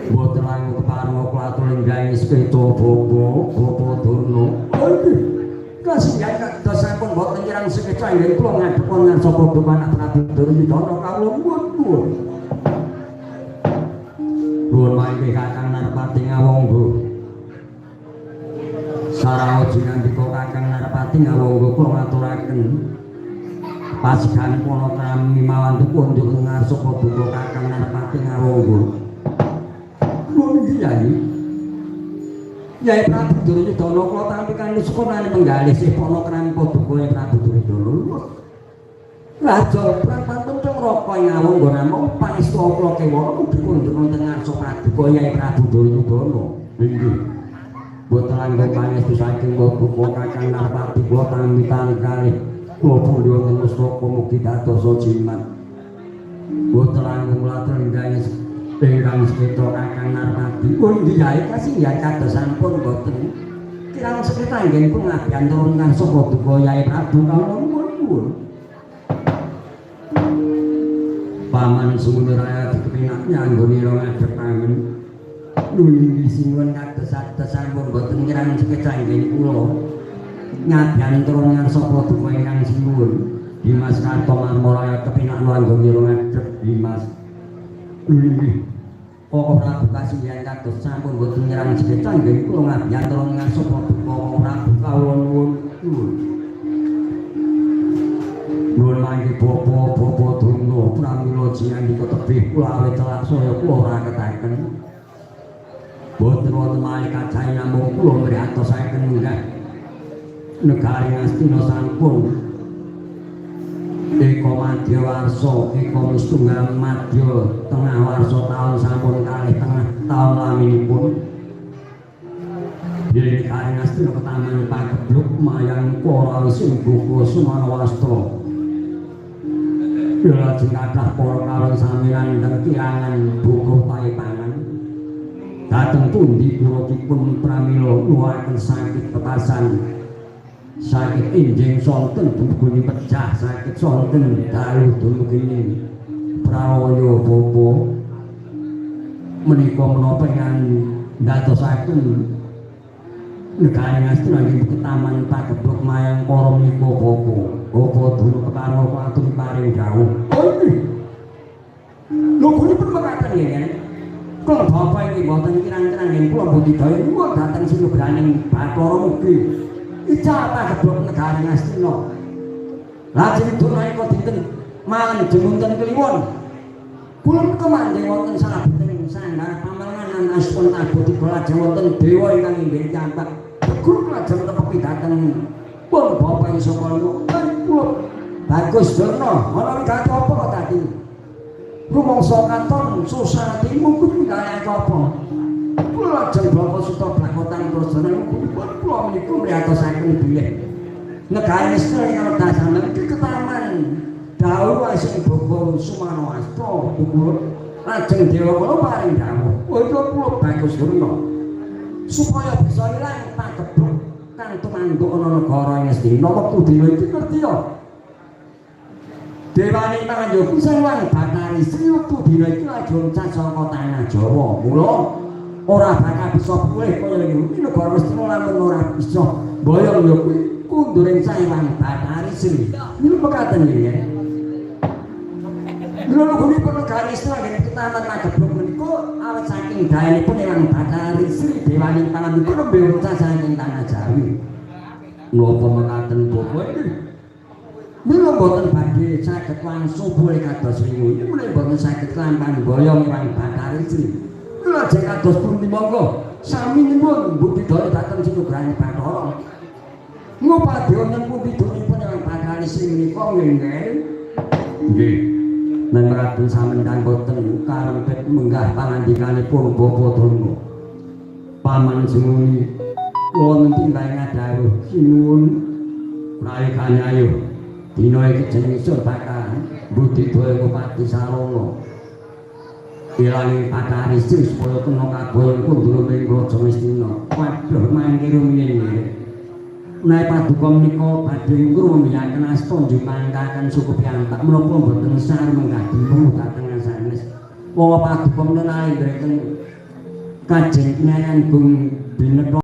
Boten langkung kepareng klatur lenggahing sepeda Bapa Durna. Kasihan kados sampun boten kirang sepeda nggih kula ngadhep wonten sapa anak Prabu Duryudana kawula nuwun. Nuwun mangke Kakang Narpati ngawonggo. Sarana jinandika Kakang Narpati ngawonggo kula ngaturaken pasikan pono kami mawantu kunjuk ngarsa padha Kakang Narpati ngawonggo. Nuwun Kyai. Yai Prabu Duryudana kula tampi kanthi sukunane penggalih sih pono kami padha Prabu Duryudana. Raja Pratantun Raka ngawonggo namung pangestu kula kewana mugi kunjuk wonten ngarsa Prabu Yai Prabu Duryudana. Inggih. Boten langkung pangestu saking Bapak Kakang Narpati kula tampi kalih kula pundhi wonten mustaka mugi dadosa jimat. Boten langkung latur nggih ingkang sepeda Kakang Narpati. Pundi yae kasinggihan kados sampun boten kirang sekita nggih pun ngabian turun kang saka duka Yai Prabu kawula nuwun. Paman sumber raya dikepinak nyanggoni ro ngadhep pamen. Nuwun sinuwun kados sampun boten kirang sekita nggih kula ngabian turun kang saka duka ingkang sinuwun. Dimas Kartomarmara kepinak nyanggoni ro ngadhep Dimas. Nuwun Koko Prabu kasinggihan kados sampun boten nyerang sekecah nggih kula ngabiyan turun ngarsa Prabu Prabu kawula nuwun. Nuwun mangke Bapa Durna pramila jinandika tebih kula awit telak saya kula ora ketaken. Boten wonten malih kacahe namung kula mriyatosaken nggih. Negari Ngastina sampun Eko Madya Warsa, Eko Mistunggal Madya tengah warsa taun sampun kalih tengah taun laminipun. Bilih kali Ngastina ketaman pagebluk mayang para wising buka Sumanawasta. Lajeng kathah para kawon sami ngandheng kirangan buka paepangan. Dhateng pundi kulakipun pramila nuwuhaken sakit petasan. Sakit injing sonten dumugi pecah, sakit sonten dalu dumugi prawaya bapa menika menapa ingkang ndadosaken negari Ngastina inggih ketaman pagebluk mayang para menika bapa Durna kepareng atur paring dawuh. Lho punipun mekaten nggih. Kula bapak iki mboten kirang-kirang nggih kula budidaya nuwun dhateng sinugraning Bathara mugi ijabah kedhok negari Ngastina. Lajeng Durna ika dinten malam jemunten kliwon. Kula kemandhe wonten salabeting sanggar pamalangan aspun tabuti lajeng wonten dewa ingkang inggih jambak. Guru lajeng tepi dhateng pun bapak iso kula. Kula bagus Durna, ana wigati apa kok tadi? Rumangsa katon susah mungkin kaya apa? Kula lajeng bapak suta blakotan Drajana kula menika mriyatosaken bilih negari Ngastina ingkang dasamen iki ketaman dawuh asing Bapa Sumanawasta kula lajeng dewa kula paring dawuh. Kula bagus Durna supaya bisa ilang pagebluk kang tumanduk ana negara Ngastina wektu dina iki ngerti ya. Dewane Panganjoku sing lang Bathari Sri wektu dina iki lagi loncat saka tanah Jawa. Mula ora bakal bisa pulih kaya ngene. Negara Ngastina lamun ora bisa boyong ya kuwi kunduring saewan Bathari Sri. Niku mekaten nggih. Lha punipun negari Ngastina nggih ketaman pagebluk menika awit saking dayanipun Hyang Bathari Sri dewaning pangandikan nembe loncat saking tanah Jawi. Napa mekaten Bapak iki? Mila mboten badhe saged langsung boleh kados wingi. Mula mboten saged kelampahan boyong Hyang Bathari Sri. Lajeng kados pundi monggo sami nyuwun budidaya dhateng sinugraning Bathara. Ngupadi wonten pundi dunipun Hyang Bathari Sri menika nggih. Nggih. Nang raden samendang boten karempet menggah pangandikanipun Bapa Durna. Paman semuni kula nentimbang dawuh sinuwun praikane ayo. Dina iki jeneng Surbaka budidaya Bupati Sarana. Ilangi Bathari Sri supaya kena kaboyon kundura ing Raja Ngastina. Waduh mangke rumiyin. Menawi paduka menika badhe ngrumiyaken asta njupangkaken suku piyambak menapa mboten sareng menggah dipun dhateng sanes. Wong paduka menawi ndhereken kajeng kinayan gung bineka